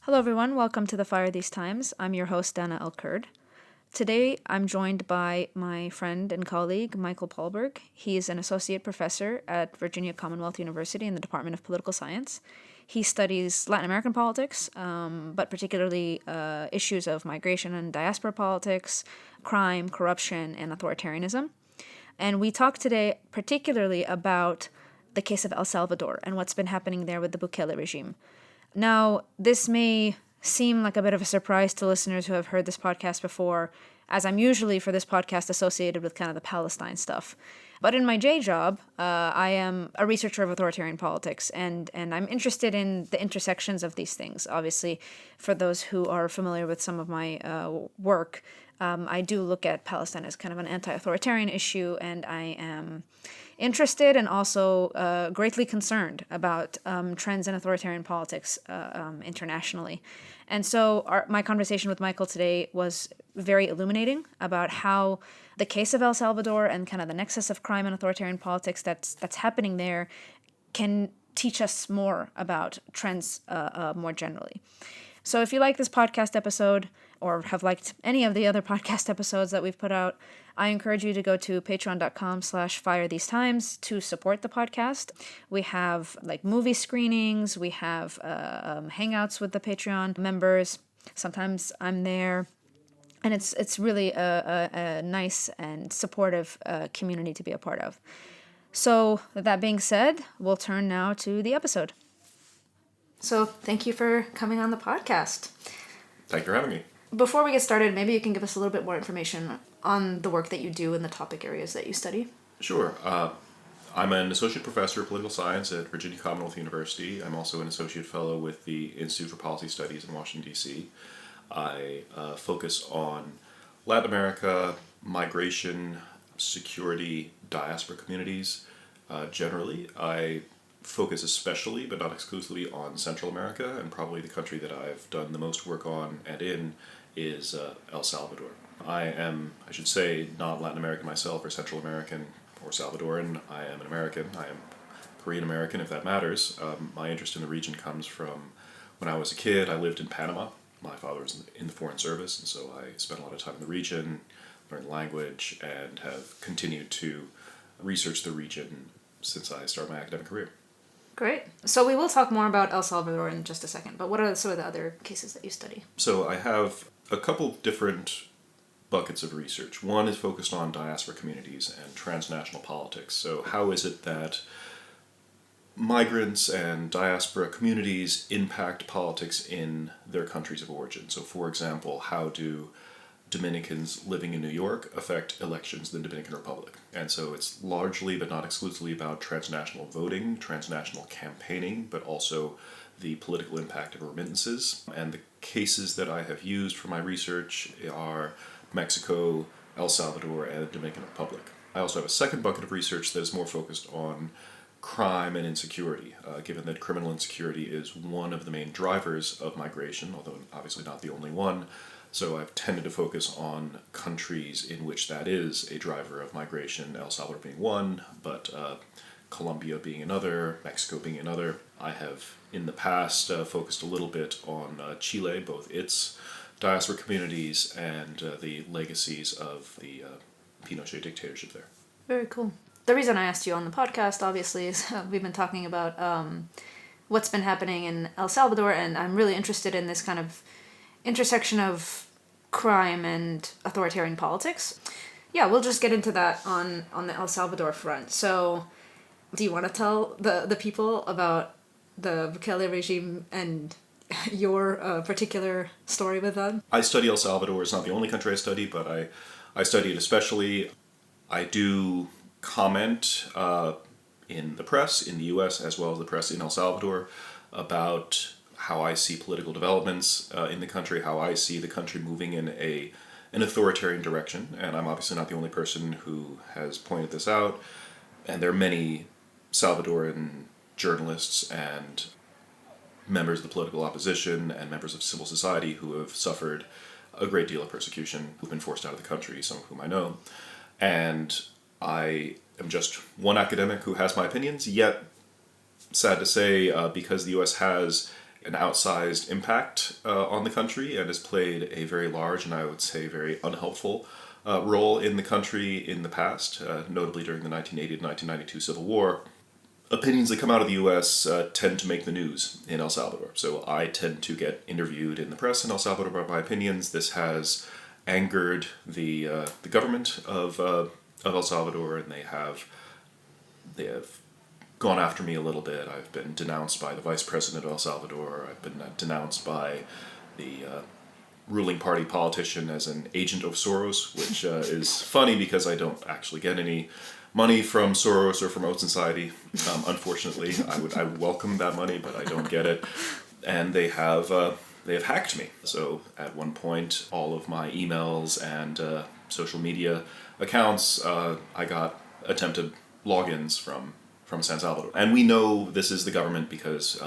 Hello, everyone. Welcome to the Fire These Times. I'm your host, Dana El-Kurd. Today, I'm joined by my friend and colleague, Michael Paarlberg. He is an associate professor at Virginia Commonwealth University in the Department of Political Science. He studies Latin American politics, but particularly issues of migration and diaspora politics, crime, corruption, and authoritarianism. And we talk today particularly about the case of El Salvador and what's been happening there with the Bukele regime. Now, this may seem like a bit of a surprise to listeners who have heard this podcast before, as I'm usually for this podcast associated with kind of the Palestine stuff. But in my day job, I am a researcher of authoritarian politics, and I'm interested in the intersections of these things. Obviously, for those who are familiar with some of my work, I do look at Palestine as kind of an anti-authoritarian issue, and I am interested and also greatly concerned about trends in authoritarian politics internationally. And so my conversation with Michael today was very illuminating about how the case of El Salvador and kind of the nexus of crime and authoritarian politics that's happening there can teach us more about trends more generally. So if you like this podcast episode or have liked any of the other podcast episodes that we've put out, I encourage you to go to patreon.com/firethesetimes to support the podcast. We have like movie screenings, we have hangouts with the Patreon members. Sometimes I'm there. And it's really a nice and supportive community to be a part of. So with that being said, we'll turn now to the episode. So thank you for coming on the podcast. Thank you for having me. Before we get started, maybe you can give us a little bit more information on the work that you do and the topic areas that you study. Sure. I'm an associate professor of political science at Virginia Commonwealth University. I'm also an associate fellow with the Institute for Policy Studies in Washington, D.C. I focus on Latin America, migration, security, diaspora communities. Generally, I focus especially, but not exclusively, on Central America, and probably the country that I've done the most work on and in is El Salvador. I am, I should say, not Latin American myself or Central American or Salvadoran. I am an American. I am Korean American, if that matters. My interest in the region comes from when I was a kid. I lived in Panama. My father was in the Foreign Service, and so I spent a lot of time in the region, learned the language, and have continued to research the region since I started my academic career. Great. So we will talk more about El Salvador in just a second, but what are some of the other cases that you study? So I have a couple different buckets of research. One is focused on diaspora communities and transnational politics. So how is it that migrants and diaspora communities impact politics in their countries of origin? So for example, how do Dominicans living in New York affect elections in the Dominican Republic? And so it's largely, but not exclusively, about transnational voting, transnational campaigning, but also the political impact of remittances. And the cases that I have used for my research are Mexico, El Salvador, and the Dominican Republic. I also have a second bucket of research that is more focused on crime and insecurity, given that criminal insecurity is one of the main drivers of migration, although obviously not the only one. So I've tended to focus on countries in which that is a driver of migration, El Salvador being one, but Colombia being another, Mexico being another. I have, in the past, focused a little bit on Chile, both its diaspora communities and the legacies of the Pinochet dictatorship there. Very cool. The reason I asked you on the podcast, obviously, is we've been talking about what's been happening in El Salvador, and I'm really interested in this kind of intersection of crime and authoritarian politics. Yeah, we'll just get into that on the El Salvador front. So, do you want to tell the people about the Bukele regime and your particular story with that? I study El Salvador. It's not the only country I study, but I study it especially. I do comment in the press in the U.S. as well as the press in El Salvador about how I see political developments in the country, how I see the country moving in an authoritarian direction. And I'm obviously not the only person who has pointed this out. And there are many Salvadoran journalists and members of the political opposition and members of civil society who have suffered a great deal of persecution, who've been forced out of the country, some of whom I know. And I am just one academic who has my opinions, yet, sad to say, because the U.S. has an outsized impact on the country and has played a very large and I would say very unhelpful role in the country in the past, notably during the 1980 to 1992 Civil War. Opinions that come out of the U.S. Tend to make the news in El Salvador. So I tend to get interviewed in the press in El Salvador about my opinions. This has angered the government of El Salvador, and they have gone after me a little bit. I've been denounced by the vice president of El Salvador. I've been denounced by the ruling party politician as an agent of Soros, which is funny because I don't actually get any money from Soros or from Oat Society. Unfortunately, I would welcome that money, but I don't get it. And they have hacked me. So at one point, all of my emails and social media accounts, I got attempted logins from San Salvador. And we know this is the government because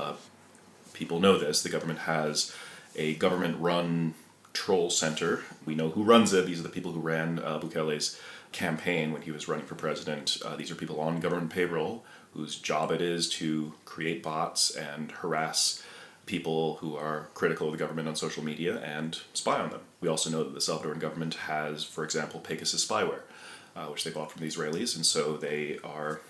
people know this. The government has a government-run troll center. We know who runs it. These are the people who ran Bukele's campaign when he was running for president. These are people on government payroll whose job it is to create bots and harass people who are critical of the government on social media and spy on them. We also know that the Salvadoran government has, for example, Pegasus spyware, which they bought from the Israelis, and so they are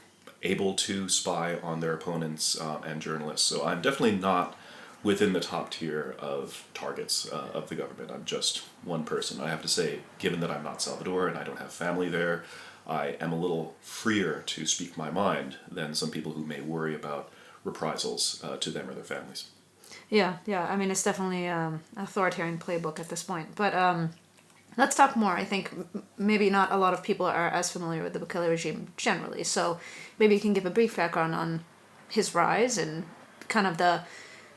able to spy on their opponents and journalists. So I'm definitely not within the top tier of targets of the government. I'm just one person. I have to say, given that I'm not Salvador and I don't have family there, I am a little freer to speak my mind than some people who may worry about reprisals to them or their families. Yeah. I mean, it's definitely an authoritarian playbook at this point. But let's talk more. I think maybe not a lot of people are as familiar with the Bukele regime generally. So maybe you can give a brief background on his rise and kind of the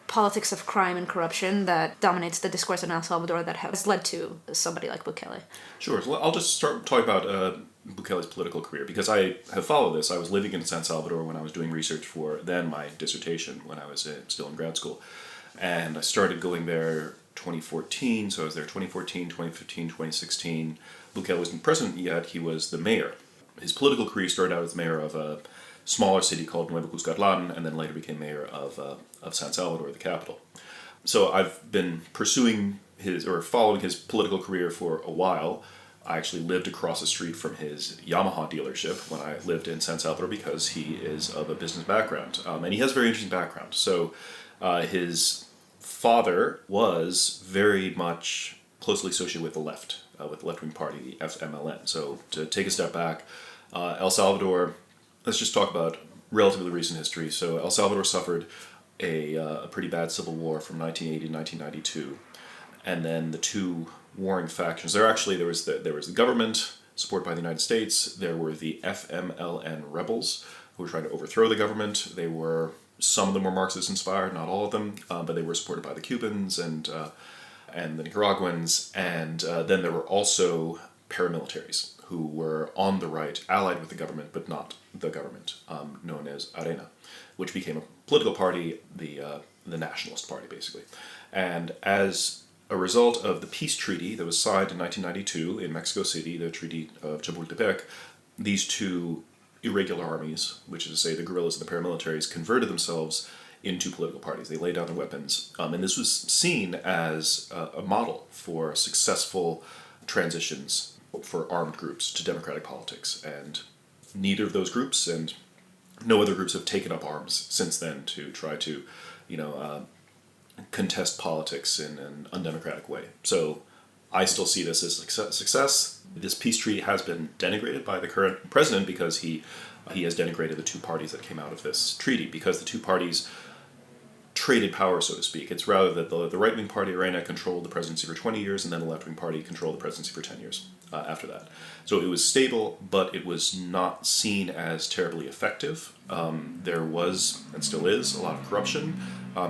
politics of crime and corruption that dominates the discourse in El Salvador that has led to somebody like Bukele. Sure. Well, I'll just start talking about Bukele's political career because I have followed this. I was living in San Salvador when I was doing research for then my dissertation when I was still in grad school. And I started going there 2014, so I was there 2014, 2015, 2016. Bukele wasn't president yet, he was the mayor. His political career started out as mayor of a smaller city called Nuevo Cuscatlán, and then later became mayor of San Salvador, the capital. So I've been pursuing following his political career for a while. I actually lived across the street from his Yamaha dealership when I lived in San Salvador because he is of a business background, and he has a very interesting background. So his father was very much closely associated with the left-wing party, the FMLN. So to take a step back, El Salvador, let's just talk about relatively recent history. So El Salvador suffered a pretty bad civil war from 1980 to 1992, and then the two warring factions. There was the government supported by the United States. There were the FMLN rebels who were trying to overthrow the government. Some of them were Marxist inspired, not all of them, but they were supported by the Cubans and the Nicaraguans. And then there were also paramilitaries who were on the right, allied with the government, but not the government, known as Arena, which became a political party, the Nationalist Party, basically. And as a result of the peace treaty that was signed in 1992 in Mexico City, the Treaty of Chapultepec, these two irregular armies, which is to say the guerrillas and the paramilitaries, converted themselves into political parties. They laid down their weapons, and this was seen as a model for successful transitions for armed groups to democratic politics. And neither of those groups and no other groups have taken up arms since then to try to, contest politics in an undemocratic way. So I still see this as a success. This peace treaty has been denigrated by the current president because he has denigrated the two parties that came out of this treaty, because the two parties traded power, so to speak. It's rather that the right-wing party, Arena, controlled the presidency for 20 years, and then the left-wing party controlled the presidency for 10 years after that. So it was stable, but it was not seen as terribly effective. There was, and still is, a lot of corruption.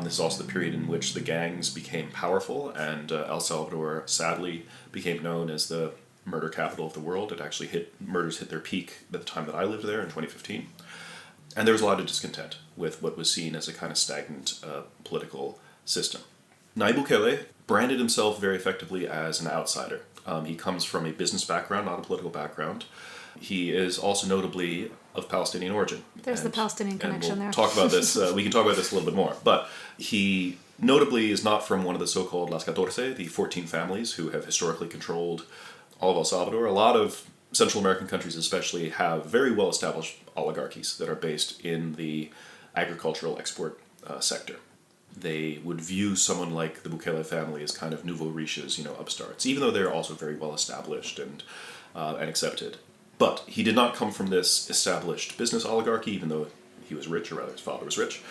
This is also the period in which the gangs became powerful, and El Salvador, sadly, became known as the murder capital of the world. Murders hit their peak at the time that I lived there in 2015. And there was a lot of discontent with what was seen as a kind of stagnant political system. Nayib Bukele branded himself very effectively as an outsider. He comes from a business background, not a political background. He is also notably of Palestinian origin. There's the Palestinian connection there. Talk about this. We can talk about this a little bit more. But he notably is not from one of the so-called Las Catorce, the 14 families who have historically controlled all of El Salvador. A lot of Central American countries especially have very well-established oligarchies that are based in the agricultural export sector. They would view someone like the Bukele family as kind of nouveau riches, upstarts, even though they're also very well-established and accepted. But he did not come from this established business oligarchy, even though he was rich, or rather his father was rich.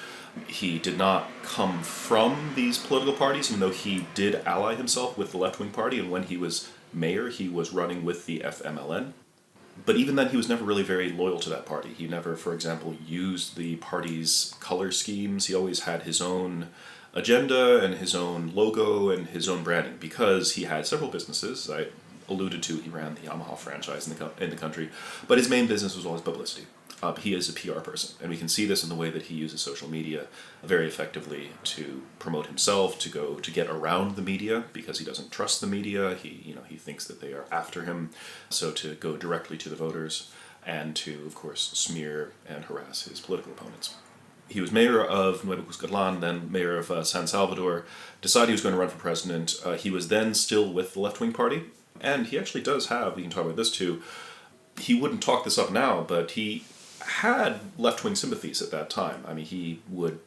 He did not come from these political parties, even though he did ally himself with the left-wing party, and when he was mayor, he was running with the FMLN. But even then, he was never really very loyal to that party. He never, for example, used the party's color schemes. He always had his own agenda and his own logo and his own branding, because he had several businesses. I alluded to, he ran the Yamaha franchise in the country, but his main business was always publicity. He is a PR person, and we can see this in the way that he uses social media very effectively to promote himself, to get around the media, because he doesn't trust the media. He thinks that they are after him, so to go directly to the voters and to, of course, smear and harass his political opponents. He was mayor of Nuevo Cuscatlan, then mayor of San Salvador, decided he was going to run for president. He was then still with the left-wing party, and he actually does have, we can talk about this too, he wouldn't talk this up now, but he had left-wing sympathies at that time. I mean, he would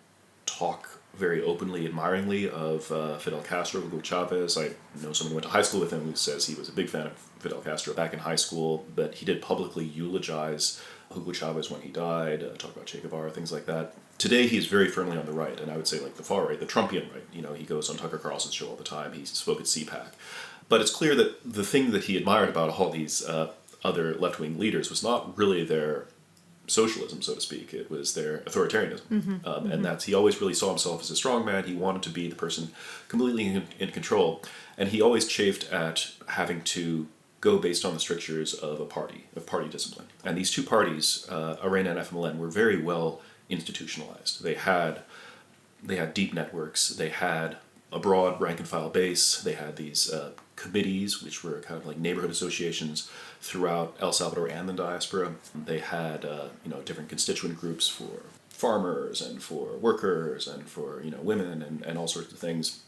talk very openly, admiringly of Fidel Castro, Hugo Chavez. I know someone who went to high school with him who says he was a big fan of Fidel Castro back in high school, but he did publicly eulogize Hugo Chavez when he died, talk about Che Guevara, things like that. Today, he's very firmly on the right, and I would say like the far right, the Trumpian right. He goes on Tucker Carlson's show all the time. He spoke at CPAC. But it's clear that the thing that he admired about all these other left-wing leaders was not really their socialism, so to speak. It was their authoritarianism. And he always really saw himself as a strong man. He wanted to be the person completely in control. And he always chafed at having to go based on the strictures of a party, of party discipline. And these two parties, Arena and FMLN, were very well institutionalized. They had deep networks. They had a broad rank-and-file base. They had these committees, which were kind of like neighborhood associations throughout El Salvador and the diaspora. They had different constituent groups for farmers and for workers and for women and all sorts of things.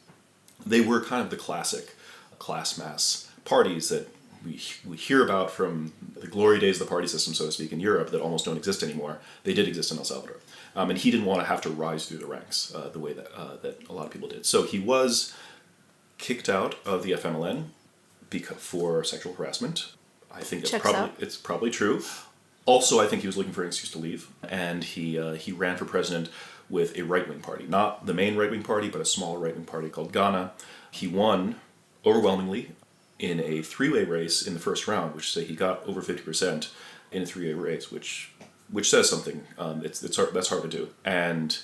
They were kind of the classic class mass parties that we hear about from the glory days of the party system, so to speak, in Europe that almost don't exist anymore. They did exist in El Salvador. And he didn't want to have to rise through the ranks the way that a lot of people did. So he was kicked out of the FMLN for sexual harassment. I think it's probably true. Also, I think he was looking for an excuse to leave, and he ran for president with a right-wing party. Not the main right-wing party, but a smaller right-wing party called Ghana. He won overwhelmingly in a three-way race in the first round, which say he got over 50% in a three-way race, which says something. That's hard to do. And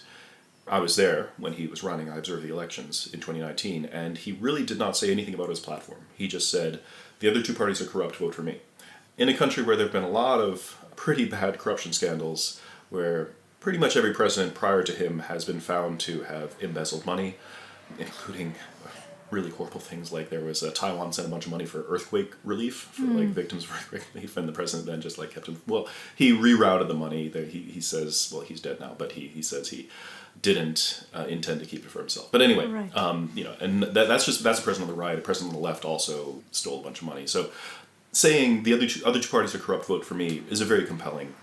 I was there when he was running. I observed the elections in 2019, and he really did not say anything about his platform. He just said, the other two parties are corrupt, vote for me. In a country where there have been a lot of pretty bad corruption scandals, where pretty much every president prior to him has been found to have embezzled money, including really horrible things like there was Taiwan sent a bunch of money for earthquake relief for victims of earthquake relief, and the president then just kept him. Well, he rerouted the money. He says, well, he's dead now, but he says he didn't intend to keep it for himself. But anyway, right. And that's a president on the right. A president on the left also stole a bunch of money. So saying the other two parties are corrupt, vote for me is a very compelling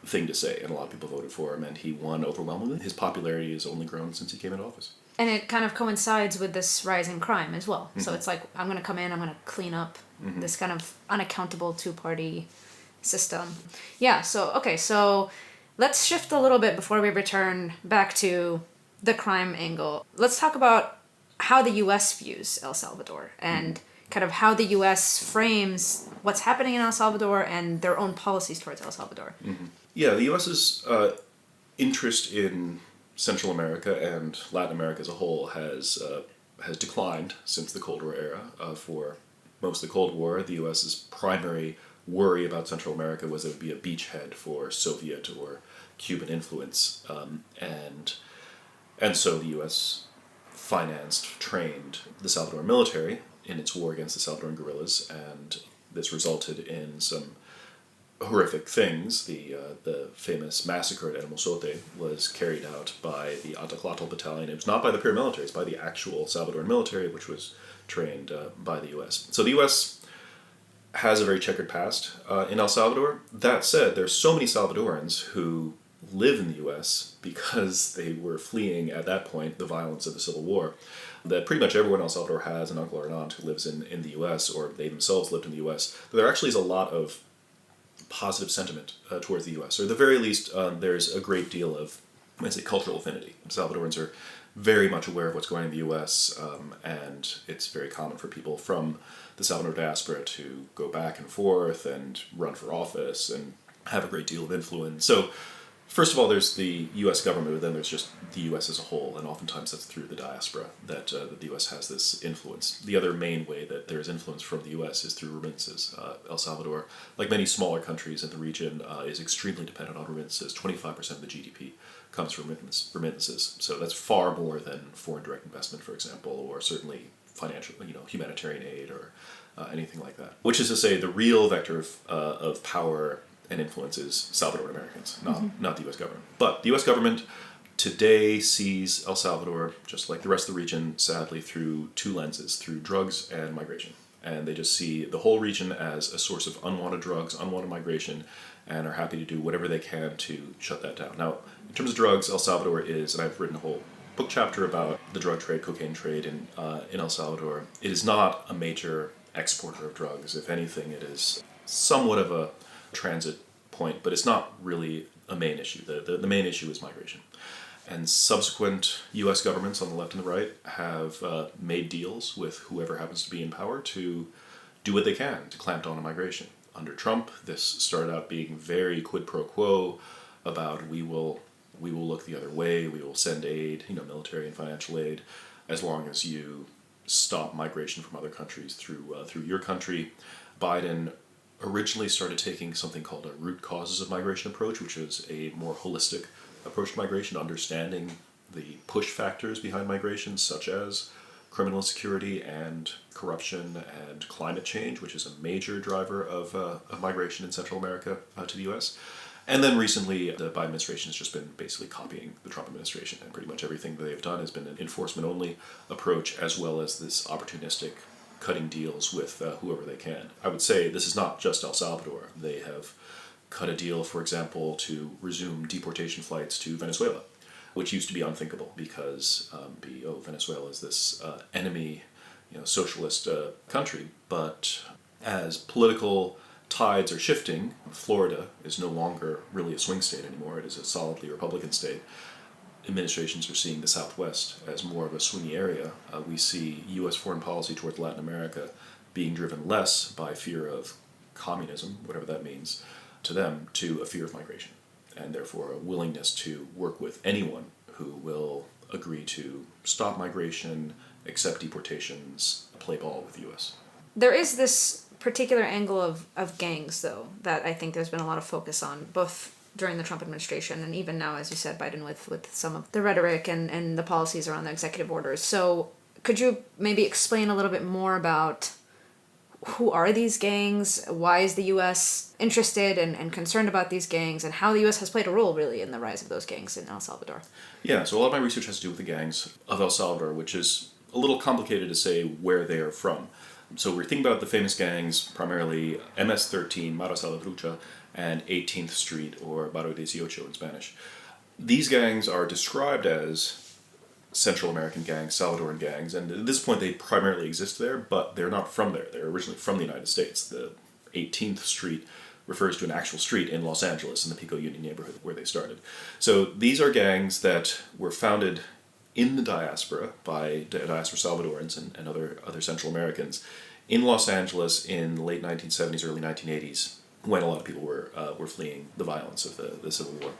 thing to say, and a lot of people voted for him, and he won overwhelmingly. His popularity has only grown since he came into office. And it kind of coincides with this rise in crime as well. So it's like, I'm going to come in, I'm going to clean up this kind of unaccountable two-party system. Yeah, so let's shift a little bit before we return back to the crime angle. Let's talk about how the U.S. views El Salvador and kind of how the U.S. frames what's happening in El Salvador and their own policies towards El Salvador. Yeah, the U.S.'s interest in Central America and Latin America as a whole has declined since the Cold War era. For most of the Cold War, the U.S.'s primary worry about Central America was that it would be a beachhead for Soviet or Cuban influence, and so the U.S. financed, trained the Salvadoran military in its war against the Salvadoran guerrillas, and this resulted in some horrific things. The famous massacre at El Mozote was carried out by the Ataclatl battalion. It was not by the paramilitary, it's by the actual Salvadoran military, which was trained by the U.S. So the U.S. has a very checkered past in El Salvador. That said, there's so many Salvadorans who live in the U.S. because they were fleeing at that point the violence of the Civil War, that pretty much everyone in El Salvador has an uncle or an aunt who lives in the U.S., or they themselves lived in the U.S. There actually is a lot of positive sentiment towards the U.S., or at the very least, there's a great deal of, I'd say, cultural affinity. Salvadorans are very much aware of what's going on in the U.S., and it's very common for people from the Salvador diaspora to go back and forth and run for office and have a great deal of influence. So, first of all, there's the U.S. government, but then there's just the U.S. as a whole, and oftentimes that's through the diaspora that the U.S. has this influence. The other main way that there's influence from the U.S. is through remittances. El Salvador, like many smaller countries in the region, is extremely dependent on remittances. 25% of the GDP comes from remittances. So that's far more than foreign direct investment, for example, or certainly financial, humanitarian aid or anything like that. Which is to say, the real vector of power and influence is Salvadoran Americans, not the U.S. government. But the U.S. government today sees El Salvador, just like the rest of the region, sadly, through two lenses, through drugs and migration. And they just see the whole region as a source of unwanted drugs, unwanted migration, and are happy to do whatever they can to shut that down. Now, in terms of drugs, El Salvador is, and I've written a whole book chapter about the drug trade, cocaine trade in El Salvador. It is not a major exporter of drugs. If anything, it is somewhat of a transit point, but it's not really a main issue. The main issue is migration. And subsequent U.S. governments on the left and the right have made deals with whoever happens to be in power to do what they can to clamp down on migration. Under Trump, this started out being very quid pro quo about we will look the other way, we will send aid, military and financial aid, as long as you stop migration from other countries through your country. Biden originally started taking something called a root causes of migration approach, which is a more holistic approach to migration, understanding the push factors behind migration, such as criminal insecurity and corruption and climate change, which is a major driver of migration in Central America to the U.S. And then recently, the Biden administration has just been basically copying the Trump administration, and pretty much everything that they've done has been an enforcement-only approach, as well as this opportunistic cutting deals with whoever they can. I would say this is not just El Salvador. They have cut a deal, for example, to resume deportation flights to Venezuela, which used to be unthinkable because Venezuela is this enemy, socialist country. But as political tides are shifting, Florida is no longer really a swing state anymore. It is a solidly Republican state. Administrations are seeing the Southwest as more of a swingy area. We see U.S. foreign policy towards Latin America being driven less by fear of communism, whatever that means, to them, to a fear of migration, and therefore a willingness to work with anyone who will agree to stop migration, accept deportations, play ball with the U.S. There is this particular angle of gangs, though, that I think there's been a lot of focus on, both during the Trump administration and even now, as you said, Biden, with some of the rhetoric and the policies around the executive orders. So could you maybe explain a little bit more about who are these gangs, why is the U.S. interested and concerned about these gangs, and how the U.S. has played a role, really, in the rise of those gangs in El Salvador? Yeah, so a lot of my research has to do with the gangs of El Salvador, which is a little complicated to say where they are from. So we're thinking about the famous gangs, primarily MS-13, Mara Salvatrucha, and 18th Street, or Barrio 18 in Spanish. These gangs are described as Central American gangs, Salvadoran gangs, and at this point they primarily exist there, but they're not from there. They're originally from the United States. The 18th Street refers to an actual street in Los Angeles, in the Pico Union neighborhood where they started. So these are gangs that were founded in the diaspora by diaspora Salvadorans and other Central Americans in Los Angeles in the late 1970s, early 1980s, when a lot of people were fleeing the violence of the Civil War.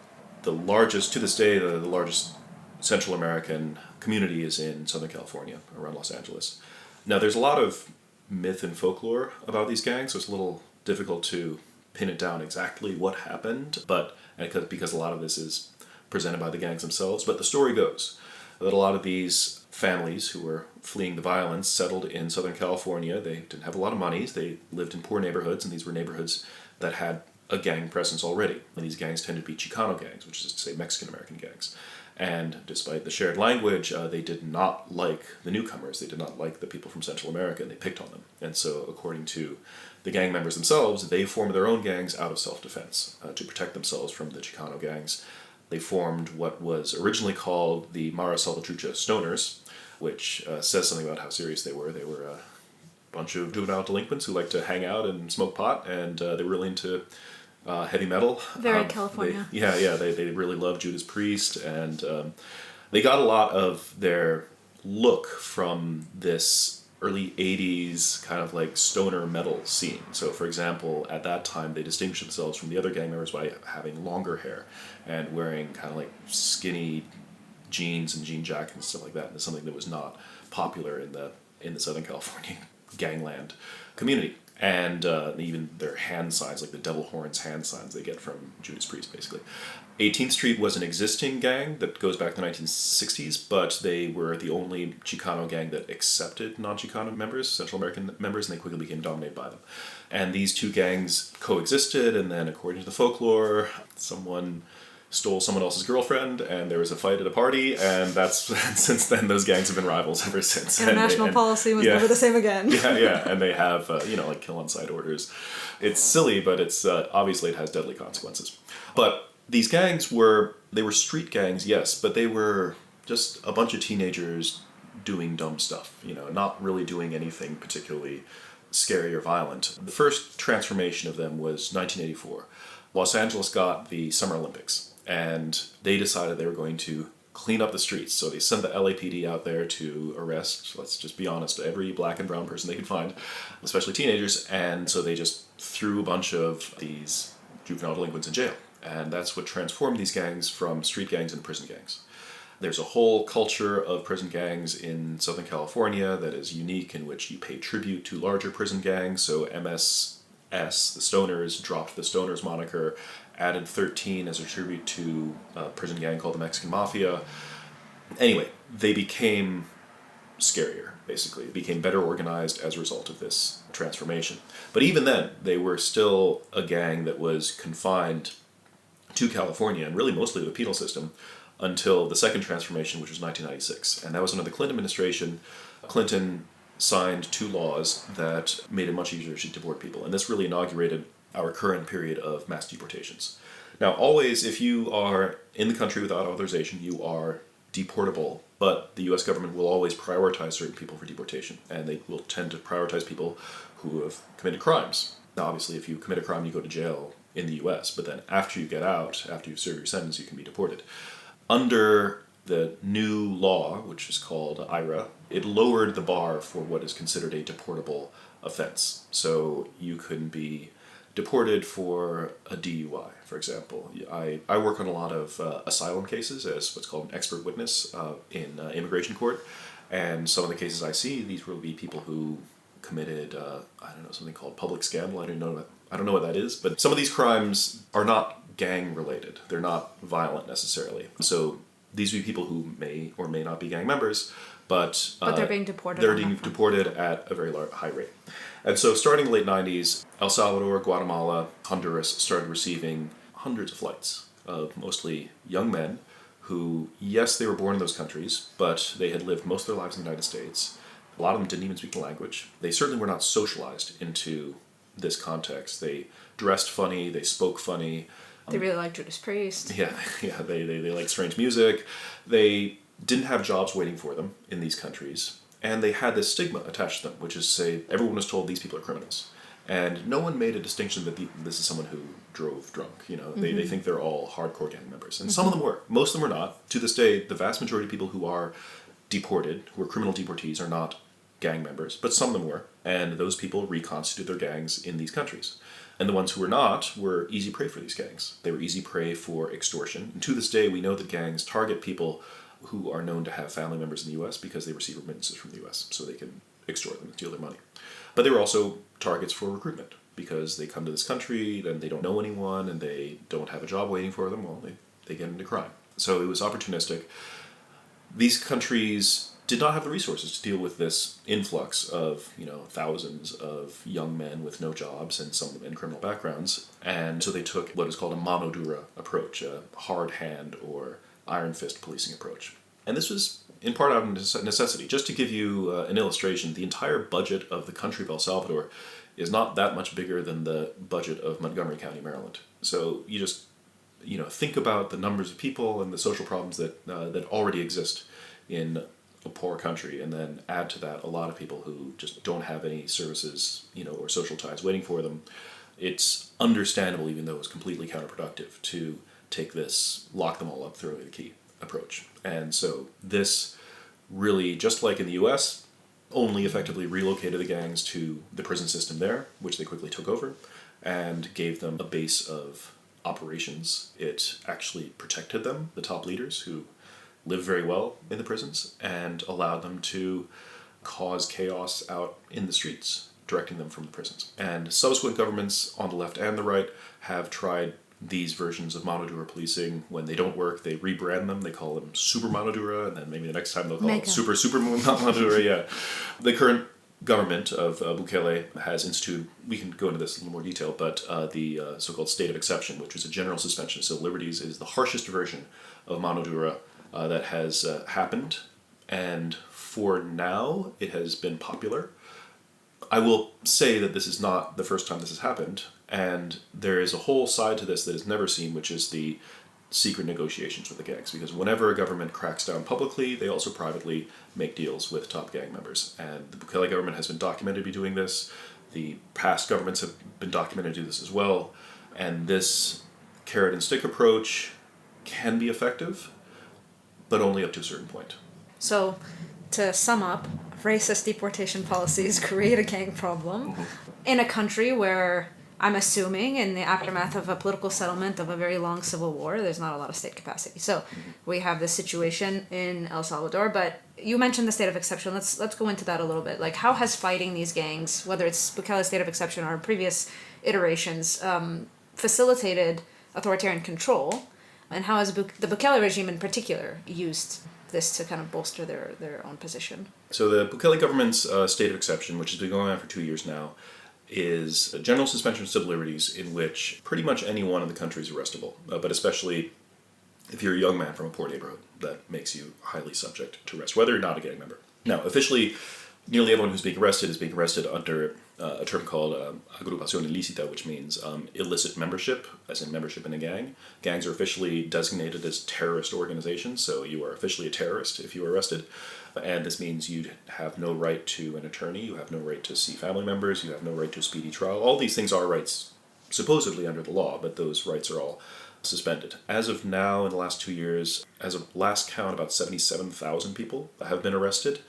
The largest, to this day, the largest Central American community is in Southern California, around Los Angeles. Now, there's a lot of myth and folklore about these gangs, so it's a little difficult to pin it down exactly what happened, but because a lot of this is presented by the gangs themselves. But the story goes that a lot of these families who were fleeing the violence settled in Southern California. They didn't have a lot of money. They lived in poor neighborhoods, and these were neighborhoods that had a gang presence already. And these gangs tended to be Chicano gangs, which is to say Mexican-American gangs. And despite the shared language, they did not like the newcomers. They did not like the people from Central America, and they picked on them. And so, according to the gang members themselves, they formed their own gangs out of self-defense to protect themselves from the Chicano gangs. They formed what was originally called the Mara Salvatrucha Stoners, which says something about how serious they were. They were a bunch of juvenile delinquents who liked to hang out and smoke pot, and they were really into heavy metal. Very California. They really loved Judas Priest, and they got a lot of their look from this early 80s kind of like stoner metal scene. So, for example, at that time, they distinguished themselves from the other gang members by having longer hair and wearing kind of like skinny jeans and jean jackets and stuff like that. And it's something that was not popular in the Southern California gangland community. And even their hand signs, like the devil horns hand signs they get from Judas Priest, basically. 18th Street was an existing gang that goes back to the 1960s, but they were the only Chicano gang that accepted non-Chicano members, Central American members, and they quickly became dominated by them. And these two gangs coexisted, and then according to the folklore, someone stole someone else's girlfriend, and there was a fight at a party, and that's since then those gangs have been rivals ever since. International policy was never the same again. And they have like kill on sight orders. It's silly, but it's obviously it has deadly consequences. But these gangs were street gangs, yes, but they were just a bunch of teenagers doing dumb stuff. Not really doing anything particularly scary or violent. The first transformation of them was 1984. Los Angeles got the Summer Olympics. And they decided they were going to clean up the streets. So they sent the LAPD out there to arrest, let's just be honest, every black and brown person they could find, especially teenagers. And so they just threw a bunch of these juvenile delinquents in jail. And that's what transformed these gangs from street gangs into prison gangs. There's a whole culture of prison gangs in Southern California that is unique, in which you pay tribute to larger prison gangs. So MSS, the Stoners, dropped the Stoners moniker, added 13 as a tribute to a prison gang called the Mexican Mafia. Anyway, they became scarier, basically. It became better organized as a result of this transformation. But even then, they were still a gang that was confined to California, and really mostly the penal system, until the second transformation, which was 1996. And that was under the Clinton administration. Clinton signed 2 laws that made it much easier to deport people. And this really inaugurated our current period of mass deportations. Now, always, if you are in the country without authorization, you are deportable, but the U.S. government will always prioritize certain people for deportation, and they will tend to prioritize people who have committed crimes. Now, obviously, if you commit a crime, you go to jail in the U.S., but then after you get out, after you've served your sentence, you can be deported. Under the new law, which is called IRA, it lowered the bar for what is considered a deportable offense. So you can be deported for a DUI, for example. I work on a lot of asylum cases as what's called an expert witness in immigration court, and some of the cases I see, these will be people who committed, something called public scandal. I don't know what that is, but some of these crimes are not gang related. They're not violent necessarily. So these would be people who may or may not be gang members, but they're being deported. They're being deported at a very high rate. And so starting in the late 90s, El Salvador, Guatemala, Honduras started receiving hundreds of flights of mostly young men who, yes, they were born in those countries, but they had lived most of their lives in the United States. A lot of them didn't even speak the language. They certainly were not socialized into this context. They dressed funny, they spoke funny. They really liked Judas Priest. They liked strange music. They didn't have jobs waiting for them in these countries. And they had this stigma attached to them, which is to say, everyone was told these people are criminals. And no one made a distinction that this is someone who drove drunk. They think they're all hardcore gang members. And some of them were. Most of them were not. To this day, the vast majority of people who are deported, who are criminal deportees, are not gang members. But some of them were. And those people reconstituted their gangs in these countries. And the ones who were not were easy prey for these gangs. They were easy prey for extortion. And to this day, we know that gangs target people who are known to have family members in the U.S. because they receive remittances from the U.S. so they can extort them and steal their money. But they were also targets for recruitment because they come to this country and they don't know anyone and they don't have a job waiting for them. Well, they get into crime. So it was opportunistic. These countries did not have the resources to deal with this influx of, thousands of young men with no jobs and some of them in criminal backgrounds. And so they took what is called a mano dura approach, a hard hand or iron fist policing approach. And this was in part out of necessity. Just to give you an illustration, the entire budget of the country of El Salvador is not that much bigger than the budget of Montgomery County, Maryland. So you just, think about the numbers of people and the social problems that already exist in a poor country, and then add to that a lot of people who just don't have any services, or social ties waiting for them. It's understandable, even though it's completely counterproductive, to take this lock them all up, throw away the key approach. And so this really, just like in the US, only effectively relocated the gangs to the prison system there, which they quickly took over, and gave them a base of operations. It actually protected them, the top leaders who live very well in the prisons, and allowed them to cause chaos out in the streets, directing them from the prisons. And subsequent governments on the left and the right have tried these versions of mano dura policing. When they don't work, they rebrand them. They call them super mano dura, and then maybe the next time they'll call it super mano dura. Yeah. The current government of Bukele has instituted, we can go into this in a little more detail, but the so-called state of exception, which is a general suspension of civil liberties, is the harshest version of mano dura that has happened, and for now it has been popular. I will say that this is not the first time this has happened, and there is a whole side to this that is never seen, which is the secret negotiations with the gangs, because whenever a government cracks down publicly, they also privately make deals with top gang members, and the Bukele government has been documented to be doing this. The past governments have been documented to do this as well, and this carrot and stick approach can be effective, but only up to a certain point. So, to sum up, racist deportation policies create a gang problem in a country where, I'm assuming, in the aftermath of a political settlement of a very long civil war, there's not a lot of state capacity. So we have this situation in El Salvador, but you mentioned the state of exception. Let's go into that a little bit. Like, how has fighting these gangs, whether it's Bukele's state of exception or previous iterations, facilitated authoritarian control? And how has the Bukele regime in particular used this to kind of bolster their own position? So the Bukele government's state of exception, which has been going on for 2 years now, is a general suspension of civil liberties in which pretty much anyone in the country is arrestable, but especially if you're a young man from a poor neighborhood, that makes you highly subject to arrest, whether you're not a gang member. Now, officially, nearly everyone who's being arrested is being arrested under a term called agrupación ilícita, which means illicit membership, as in membership in a gang. Gangs are officially designated as terrorist organizations, so you are officially a terrorist if you are arrested. And this means you have no right to an attorney, you have no right to see family members, you have no right to a speedy trial. All these things are rights supposedly under the law, but those rights are all suspended. As of now, in the last 2 years, as of last count, about 77,000 people have been arrested.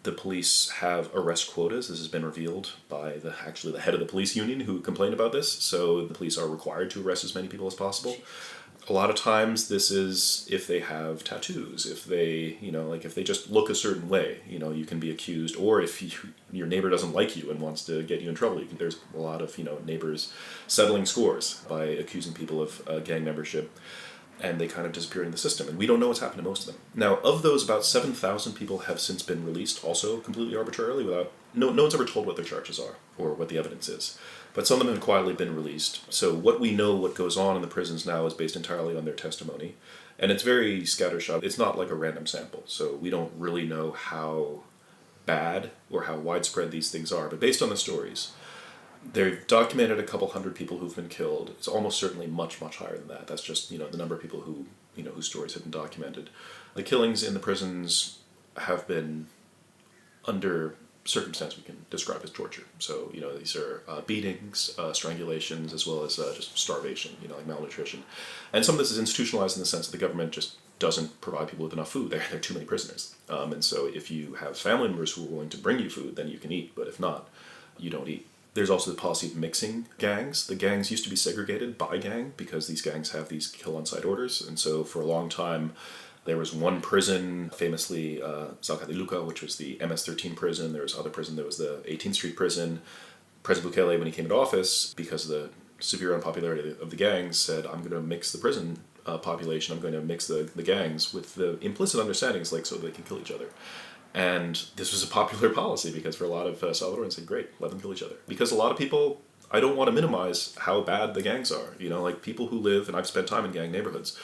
The police have arrest quotas. This has been revealed by the head of the police union who complained about this. So the police are required to arrest as many people as possible. A lot of times this is if they have tattoos, if they, if they just look a certain way, you can be accused, or if your neighbor doesn't like you and wants to get you in trouble. There's a lot of, neighbors settling scores by accusing people of gang membership, and they kind of disappear in the system, and we don't know what's happened to most of them. Now, of those, about 7,000 people have since been released, also completely arbitrarily, without no one's ever told what their charges are or what the evidence is. But some of them have quietly been released. So what we know, what goes on in the prisons now, is based entirely on their testimony, and it's very scattershot. It's not like a random sample, so we don't really know how bad or how widespread these things are. But based on the stories, they've documented a couple hundred people who've been killed. It's almost certainly much, much higher than that. That's just, the number of people who, whose stories have been documented. The killings in the prisons have been under circumstance we can describe as torture. So, these are beatings, strangulations, as well as just starvation, like malnutrition. And some of this is institutionalized in the sense that the government just doesn't provide people with enough food. There are too many prisoners. And so if you have family members who are willing to bring you food, then you can eat. But if not, you don't eat. There's also the policy of mixing gangs. The gangs used to be segregated by gang because these gangs have these kill-on-sight orders. And so for a long time, there was one prison, famously Salvador, which was the MS-13 prison. There was other prison. There was the 18th Street prison. President Bukele, when he came into office, because of the severe unpopularity of the gangs, said, I'm going to mix the prison population. I'm going to mix the gangs with the implicit understandings, so they can kill each other. And this was a popular policy because for a lot of Salvadorans, said, great, let them kill each other. Because a lot of people, I don't want to minimize how bad the gangs are. Like people who live, and I've spent time in gang neighborhoods,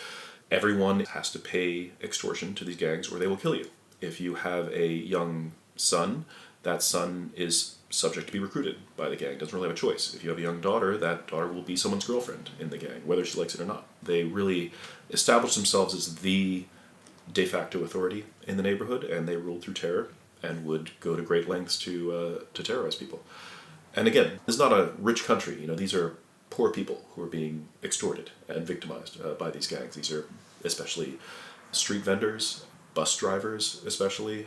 everyone has to pay extortion to these gangs or they will kill you. If you have a young son, that son is subject to be recruited by the gang, doesn't really have a choice. If you have a young daughter, that daughter will be someone's girlfriend in the gang, whether she likes it or not. They really establish themselves as the de facto authority in the neighborhood, and they ruled through terror and would go to great lengths to terrorize people. And again, this is not a rich country. These are poor people who are being extorted and victimized by these gangs. These are especially street vendors, bus drivers especially.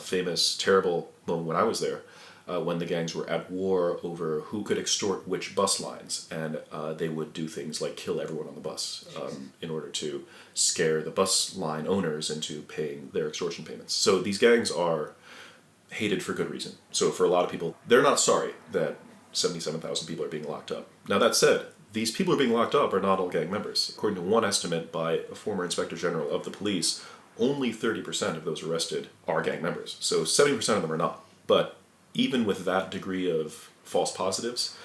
Famous, terrible moment when I was there, when the gangs were at war over who could extort which bus lines, and they would do things like kill everyone on the bus in order to scare the bus line owners into paying their extortion payments. So these gangs are hated for good reason. So for a lot of people, they're not sorry that 77,000 people are being locked up. Now that said, these people who are being locked up are not all gang members. According to one estimate by a former inspector general of the police, only 30% of those arrested are gang members. So 70% of them are not. But even with that degree of false positives,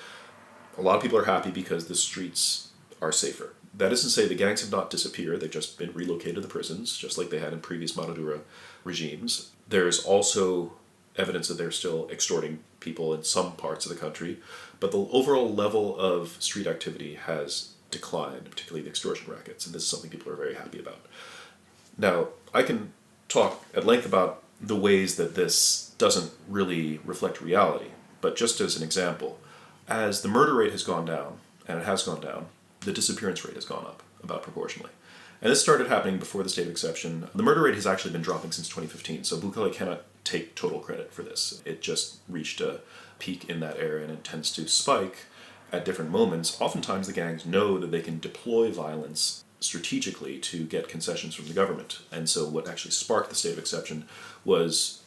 a lot of people are happy because the streets are safer. That isn't to say the gangs have not disappeared. They've just been relocated to the prisons, just like they had in previous Maduro regimes. There's also evidence that they're still extorting people in some parts of the country, but the overall level of street activity has declined, particularly the extortion rackets, and this is something people are very happy about. Now, I can talk at length about the ways that this doesn't really reflect reality, but just as an example, as the murder rate has gone down, and it has gone down, the disappearance rate has gone up about proportionally. And this started happening before the state of exception. The murder rate has actually been dropping since 2015, so Bukele cannot take total credit for this. It just reached a peak in that era, and it tends to spike at different moments. Oftentimes the gangs know that they can deploy violence strategically to get concessions from the government. And so what actually sparked the state of exception was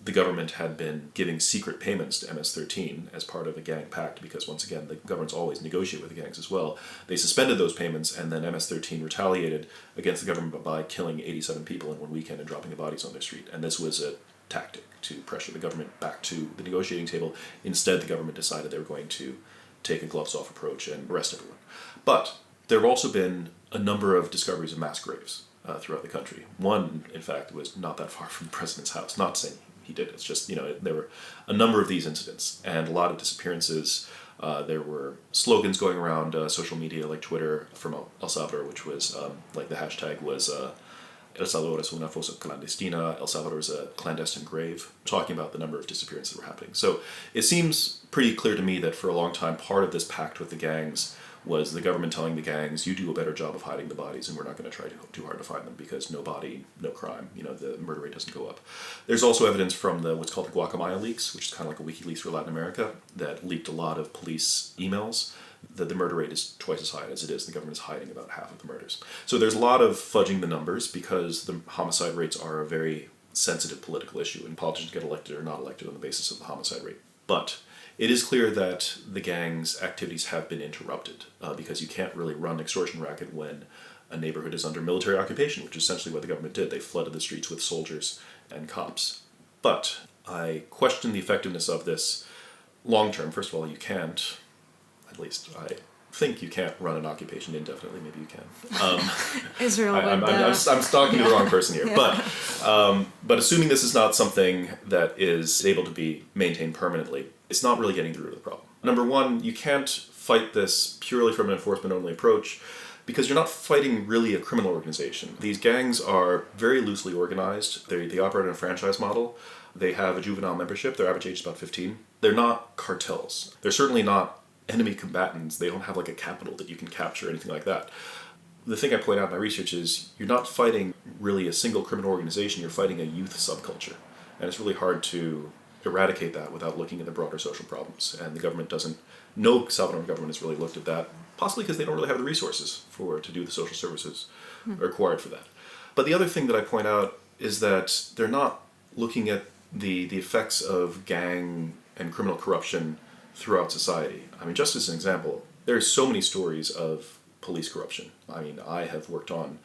the government had been giving secret payments to MS-13 as part of a gang pact, because once again, the governments always negotiate with the gangs as well. They suspended those payments, and then MS-13 retaliated against the government by killing 87 people in one weekend and dropping the bodies on their street. And this was a tactic to pressure the government back to the negotiating table. Instead, the government decided they were going to take a gloves-off approach and arrest everyone. But there have also been a number of discoveries of mass graves throughout the country. One, in fact, was not that far from the president's house. Not saying he did. It's just, there were a number of these incidents and a lot of disappearances. There were slogans going around social media like Twitter from El Salvador, which was, like the hashtag was El Salvador es una fosa clandestina, El Salvador is a clandestine grave, talking about the number of disappearances that were happening. So it seems pretty clear to me that for a long time, part of this pact with the gangs was the government telling the gangs, you do a better job of hiding the bodies, and we're not going to try too hard to find them, because no body, no crime. The murder rate doesn't go up. There's also evidence from what's called the Guacamaya leaks, which is kind of like a WikiLeaks for Latin America, that leaked a lot of police emails, that the murder rate is twice as high as it is. The government is hiding about half of the murders. So there's a lot of fudging the numbers, because the homicide rates are a very sensitive political issue, and politicians get elected or not elected on the basis of the homicide rate. But it is clear that the gang's activities have been interrupted, because you can't really run an extortion racket when a neighborhood is under military occupation, which is essentially what the government did. They flooded the streets with soldiers and cops. But I question the effectiveness of this long term. First of all, you can't, at least I think you can't run an occupation indefinitely. Maybe you can. Israel I'm talking to the wrong person here. Yeah. But assuming this is not something that is able to be maintained permanently, it's not really getting to the root of the problem. Number one, you can't fight this purely from an enforcement-only approach, because you're not fighting really a criminal organization. These gangs are very loosely organized. They operate on a franchise model. They have a juvenile membership. Their average age is about 15. They're not cartels. They're certainly not enemy combatants. They don't have like a capital that you can capture or anything like that. The thing I point out in my research is you're not fighting really a single criminal organization. You're fighting a youth subculture. And it's really hard to eradicate that without looking at the broader social problems. And the government doesn't, no Salvadoran government has really looked at that, possibly because they don't really have the resources to do the social services required for that. But the other thing that I point out is that they're not looking at the effects of gang and criminal corruption throughout society. I mean, just as an example, there's so many stories of police corruption. I mean, I have worked on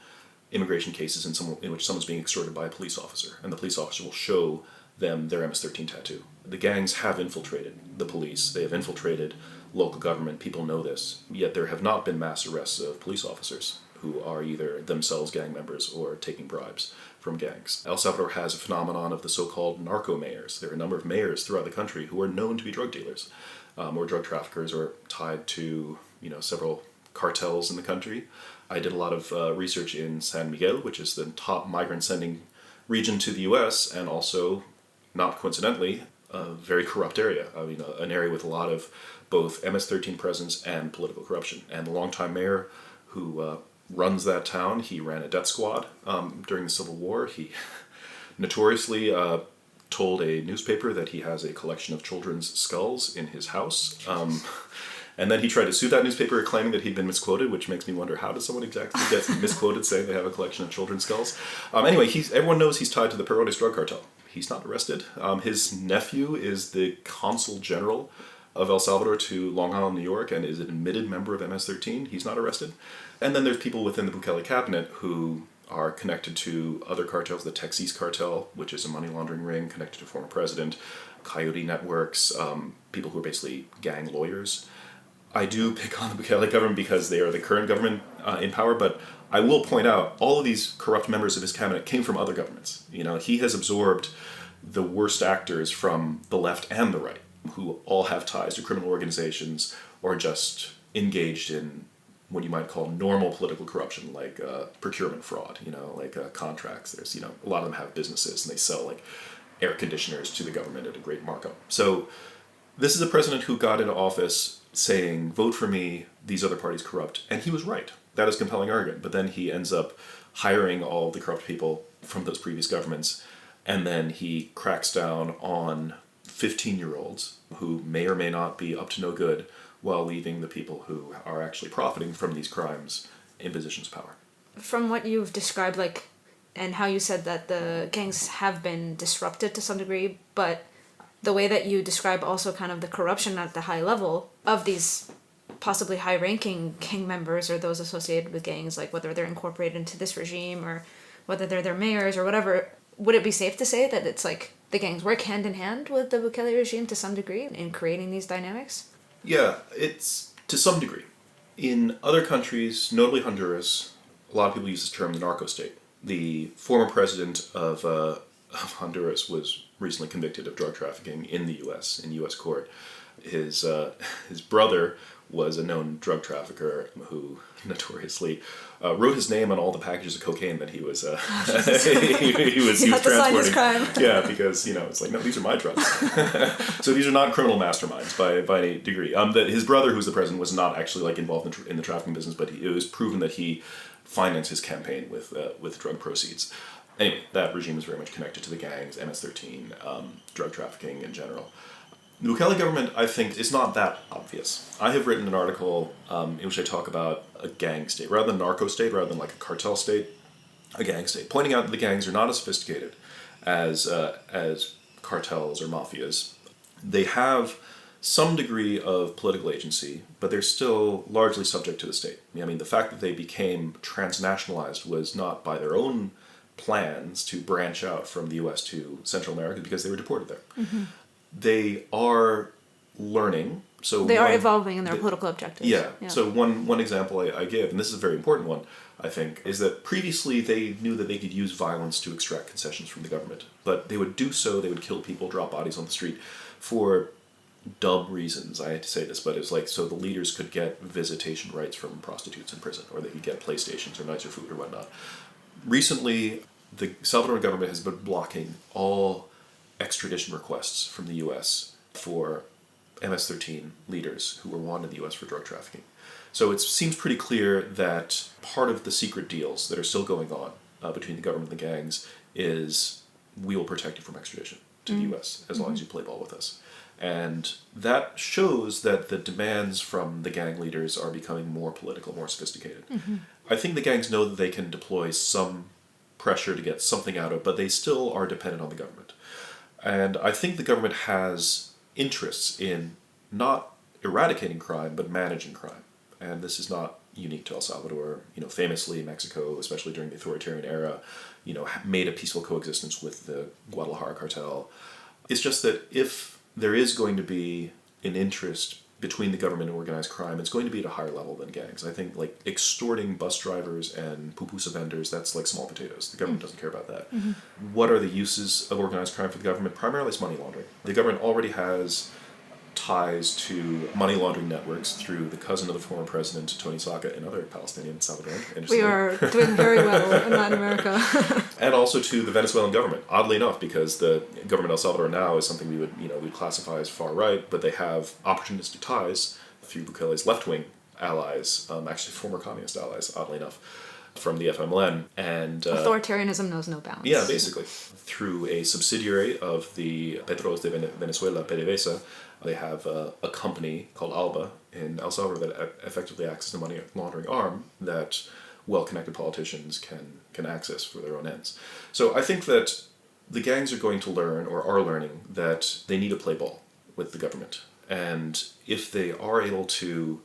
immigration cases in which someone's being extorted by a police officer, and the police officer will show them their MS-13 tattoo. The gangs have infiltrated the police. They have infiltrated local government. People know this. Yet there have not been mass arrests of police officers who are either themselves gang members or taking bribes from gangs. El Salvador has a phenomenon of the so-called narco mayors. There are a number of mayors throughout the country who are known to be drug dealers or drug traffickers or tied to several cartels in the country. I did a lot of research in San Miguel, which is the top migrant-sending region to the U.S., and also, not coincidentally, a very corrupt area. I mean, an area with a lot of both MS-13 presence and political corruption. And the longtime mayor who runs that town, he ran a death squad during the Civil War. He notoriously told a newspaper that he has a collection of children's skulls in his house. And then he tried to sue that newspaper, claiming that he'd been misquoted, which makes me wonder, how does someone exactly get misquoted saying they have a collection of children's skulls? Anyway, everyone knows he's tied to the Periphery drug cartel. He's not arrested. His nephew is the consul general of El Salvador to Long Island, New York, and is an admitted member of MS-13. He's not arrested. And then there's people within the Bukele cabinet who are connected to other cartels, the Texas cartel, which is a money laundering ring connected to former president, coyote networks, people who are basically gang lawyers. I do pick on the Bukele government because they are the current government in power, but I will point out all of these corrupt members of his cabinet came from other governments. He has absorbed the worst actors from the left and the right, who all have ties to criminal organizations or just engaged in what you might call normal political corruption, like procurement fraud, like contracts. There's, a lot of them have businesses and they sell like air conditioners to the government at a great markup. So this is a president who got into office saying, vote for me, these other parties corrupt. And he was right. That is compelling argument. But then he ends up hiring all the corrupt people from those previous governments. And then he cracks down on 15-year-olds who may or may not be up to no good, while leaving the people who are actually profiting from these crimes in positions of power. From what you've described, and how you said that the gangs have been disrupted to some degree, but the way that you describe also kind of the corruption at the high level of these possibly high-ranking gang members or those associated with gangs, like whether they're incorporated into this regime or whether they're their mayors or whatever, would it be safe to say that it's like the gangs work hand in hand with the Bukele regime to some degree in creating these dynamics? Yeah, it's to some degree. In other countries, notably Honduras, a lot of people use this term, the narco state. The former president of Honduras was recently convicted of drug trafficking in the U.S., in U.S. court. His brother was a known drug trafficker who notoriously wrote his name on all the packages of cocaine that he was he was transporting. Yeah, because it's like, no, these are my drugs. So these are not criminal masterminds by any degree. That his brother, who's the president, was not actually involved in the trafficking business, but it was proven that he financed his campaign with drug proceeds. Anyway, that regime is very much connected to the gangs, MS-13, drug trafficking in general. The Bukele government, I think, is not that obvious. I have written an article in which I talk about a gang state, rather than narco state, rather than like a cartel state, a gang state, pointing out that the gangs are not as sophisticated as cartels or mafias. They have some degree of political agency, but they're still largely subject to the state. I mean, the fact that they became transnationalized was not by their own plans to branch out from the U.S. to Central America, because they were deported there. Mm-hmm. They are learning. So they are evolving in their political objectives. Yeah. So one example I give, and this is a very important one, I think, is that previously they knew that they could use violence to extract concessions from the government. But they would do so, they would kill people, drop bodies on the street for dumb reasons. I hate to say this, but it's like so the leaders could get visitation rights from prostitutes in prison, or they could get PlayStations or nicer food or whatnot. Recently, the Salvadoran government has been blocking all extradition requests from the U.S. for MS-13 leaders who were wanted in the U.S. for drug trafficking. So it seems pretty clear that part of the secret deals that are still going on between the government and the gangs is we will protect you from extradition to the U.S. as long as you play ball with us. And that shows that the demands from the gang leaders are becoming more political, more sophisticated. Mm-hmm. I think the gangs know that they can deploy some pressure to get something out of it, but they still are dependent on the government. And I think the government has interests in not eradicating crime, but managing crime. And this is not unique to El Salvador. Famously Mexico, especially during the authoritarian era, made a peaceful coexistence with the Guadalajara cartel. It's just that if there is going to be an interest between the government and organized crime, it's going to be at a higher level than gangs. I think like extorting bus drivers and pupusa vendors, that's like small potatoes. The government doesn't care about that. Mm-hmm. What are the uses of organized crime for the government? Primarily it's money laundering. The government already has ties to money laundering networks through the cousin of the former president, Tony Saca, and other Palestinian Salvadoran. We are doing very well in Latin America. And also to the Venezuelan government, oddly enough, because the government of El Salvador now is something we'd classify as far right, but they have opportunistic ties through Bukele's left-wing allies, actually former communist allies, oddly enough, from the FMLN. And authoritarianism knows no bounds. Yeah, basically. Through a subsidiary of the Petróleos de Venezuela, PDVSA, they have a company called ALBA in El Salvador that effectively acts as the money laundering arm that well-connected politicians can access for their own ends. So I think that the gangs are going to learn, or are learning, that they need to play ball with the government. And if they are able to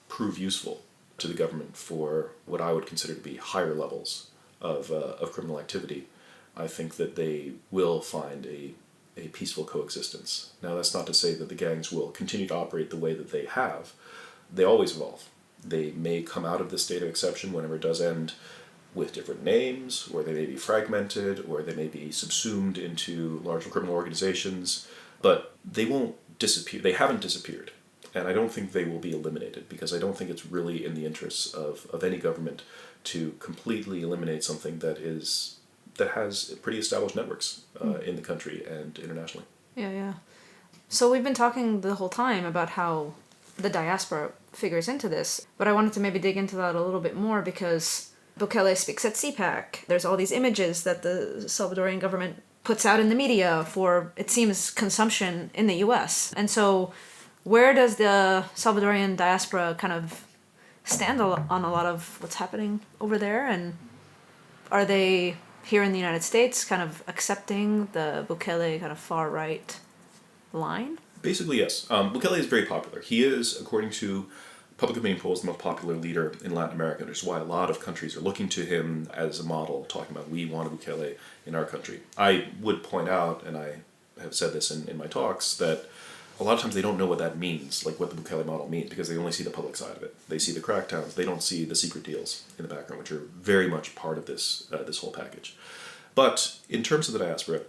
prove useful to the government for what I would consider to be higher levels of criminal activity, I think that they will find a peaceful coexistence. Now, that's not to say that the gangs will continue to operate the way that they have. They always evolve. They may come out of this state of exception whenever it does end with different names, or they may be fragmented, or they may be subsumed into larger criminal organizations, but they won't disappear. They haven't disappeared. And I don't think they will be eliminated, because I don't think it's really in the interests of any government to completely eliminate something that has pretty established networks in the country and internationally. Yeah. So we've been talking the whole time about how the diaspora figures into this, but I wanted to maybe dig into that a little bit more because Bukele speaks at CPAC. There's all these images that the Salvadorian government puts out in the media for, it seems, consumption in the US. And so where does the Salvadorian diaspora kind of stand on a lot of what's happening over there? And are they here in the United States kind of accepting the Bukele kind of far-right line? Basically, yes. Bukele is very popular. He is, according to public opinion polls, the most popular leader in Latin America. Which is why a lot of countries are looking to him as a model, talking about, we want a Bukele in our country. I would point out, and I have said this in my talks, that a lot of times they don't know what that means, like what the Bukele model means, because they only see the public side of it. They see the crackdowns. They don't see the secret deals in the background, which are very much part of this whole package. But in terms of the diaspora,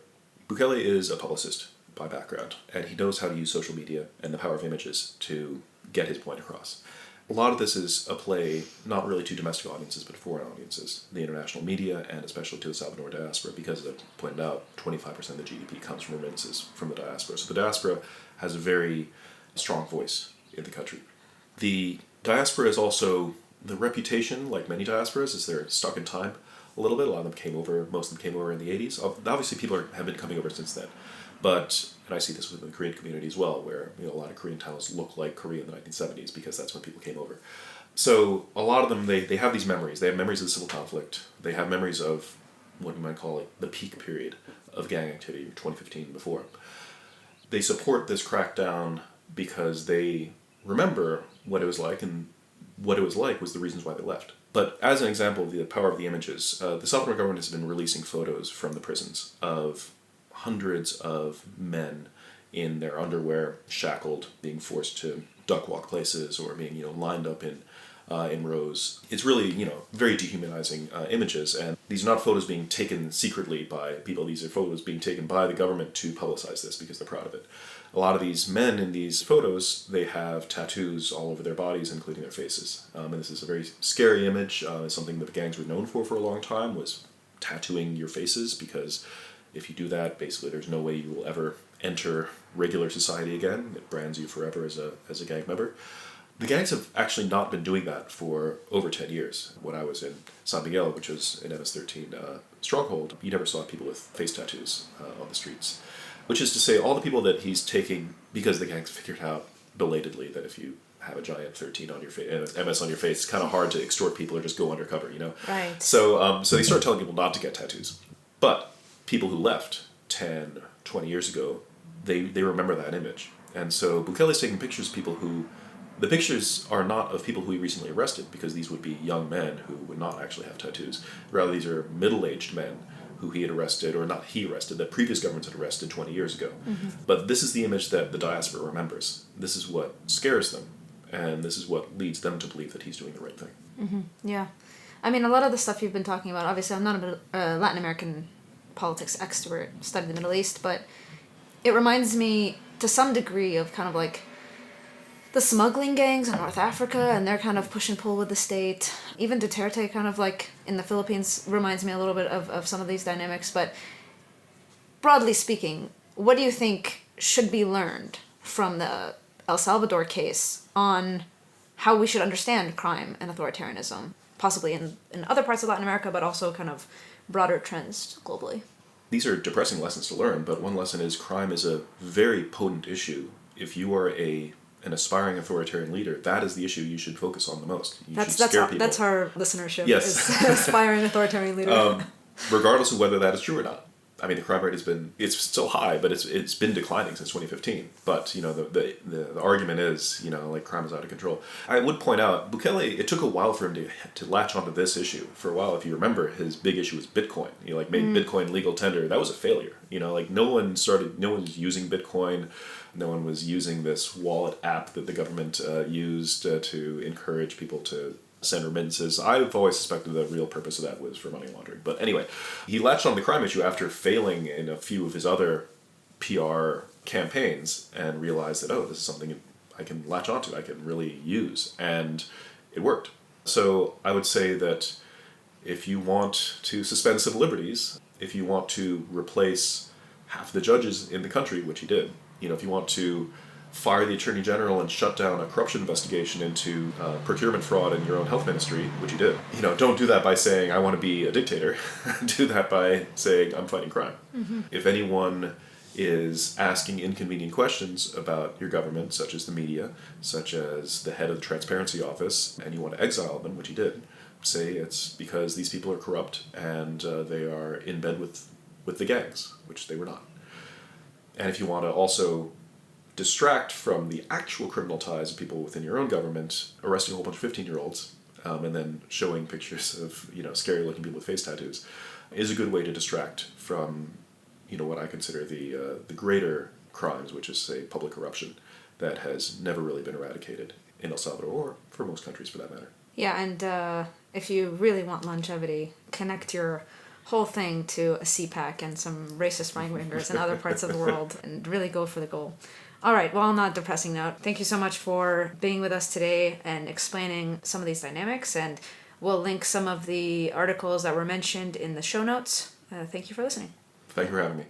Bukele is a publicist by background, and he knows how to use social media and the power of images to get his point across. A lot of this is a play not really to domestic audiences, but foreign audiences, the international media, and especially to the Salvador diaspora, because as I pointed out, 25% of the GDP comes from remittances from the diaspora. So the diaspora has a very strong voice in the country. The diaspora is also, the reputation, like many diasporas, is they're stuck in time a little bit. A lot of them came over, most of them came over in the 80s. Obviously people have been coming over since then. But, and I see this within the Korean community as well, where a lot of Korean towns look like Korea in the 1970s because that's when people came over. So a lot of them, they have these memories. They have memories of the civil conflict. They have memories of what you might call the peak period of gang activity, 2015 and before. They support this crackdown because they remember what it was like, and what it was like was the reasons why they left. But as an example of the power of the images, the Salvadoran government has been releasing photos from the prisons of hundreds of men in their underwear, shackled, being forced to duck walk places, or being lined up in rows. It's really very dehumanizing images, and these are not photos being taken secretly by people. These are photos being taken by the government to publicize this because they're proud of it. A lot of these men in these photos, they have tattoos all over their bodies, including their faces. And this is a very scary image. It's something that the gangs were known for a long time, was tattooing your faces, because if you do that, basically there's no way you will ever enter regular society again. It brands you forever as a gang member. The gangs have actually not been doing that for over 10 years. When I was in San Miguel, which was an MS-13 stronghold, you never saw people with face tattoos on the streets. Which is to say, all the people that he's taking, because the gangs figured out belatedly that if you have a giant 13 on your face, MS on your face, it's kind of hard to extort people or just go undercover, Right. So they start telling people not to get tattoos. But people who left 10, 20 years ago, they remember that image. And so Bukele's taking pictures of people who The pictures are not of people who he recently arrested, because these would be young men who would not actually have tattoos. Rather, these are middle-aged men who he had arrested, or not he arrested, that previous governments had arrested 20 years ago. But this is the image that the diaspora remembers. This is what scares them, and this is what leads them to believe that he's doing the right thing. Yeah. I mean, a lot of the stuff you've been talking about, obviously I'm not a Latin American politics expert, studied the Middle East, but it reminds me to some degree of kind of like the smuggling gangs in North Africa, and their kind of push and pull with the state. Even Duterte kind of like in the Philippines reminds me a little bit of some of these dynamics. But broadly speaking, what do you think should be learned from the El Salvador case on how we should understand crime and authoritarianism, possibly in other parts of Latin America, but also kind of broader trends globally? These are depressing lessons to learn, but one lesson is crime is a very potent issue. If you are an aspiring authoritarian leader, that is the issue you should focus on the most. You should scare people. That's our listenership. Yes. Is aspiring authoritarian leader. Regardless of whether that is true or not. I mean, the crime rate it's still high, but it's been declining since 2015. But, the argument is, like crime is out of control. I would point out, Bukele, it took a while for him to latch onto this issue. For a while, if you remember, his big issue was Bitcoin. He made Bitcoin legal tender. That was a failure. No one was using Bitcoin. No one was using this wallet app that the government used to encourage people to send remittances. I've always suspected the real purpose of that was for money laundering. But anyway, he latched on the crime issue after failing in a few of his other PR campaigns and realized that, this is something I can latch onto, I can really use. And it worked. So I would say that if you want to suspend civil liberties, if you want to replace half the judges in the country, which he did, if you want to fire the Attorney General and shut down a corruption investigation into procurement fraud in your own health ministry, which you did. Don't do that by saying, I want to be a dictator. Do that by saying, I'm fighting crime. If anyone is asking inconvenient questions about your government, such as the media, such as the head of the Transparency Office, and you want to exile them, which he did, say it's because these people are corrupt and they are in bed with the gangs, which they were not. And if you want to also distract from the actual criminal ties of people within your own government, arresting a whole bunch of 15-year-olds and then showing pictures of scary-looking people with face tattoos is a good way to distract from what I consider the greater crimes, which is, say, public corruption that has never really been eradicated in El Salvador, or for most countries for that matter. Yeah, and if you really want longevity, connect your whole thing to a CPAC and some racist right-wingers in other parts of the world and really go for the goal. All right, well, on that depressing note, thank you so much for being with us today and explaining some of these dynamics, and we'll link some of the articles that were mentioned in the show notes. Thank you for listening. Thank you for having me.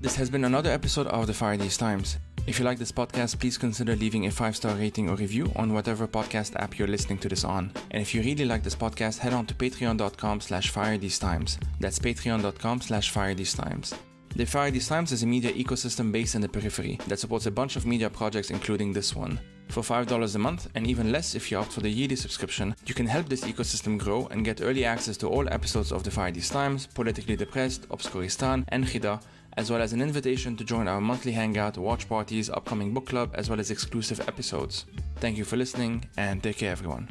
This has been another episode of the Fire These Times. If you like this podcast, please consider leaving a 5-star rating or review on whatever podcast app you're listening to this on. And if you really like this podcast, head on to patreon.com/firethesetimes. That's patreon.com/firethesetimes. The Fire These Times is a media ecosystem based in the Periphery that supports a bunch of media projects, including this one. For $5 a month, and even less if you opt for the yearly subscription, you can help this ecosystem grow and get early access to all episodes of the Fire These Times, Politically Depressed, Obscuristan, and Ghida, as well as an invitation to join our monthly hangout, watch parties, upcoming book club, as well as exclusive episodes. Thank you for listening, and take care everyone.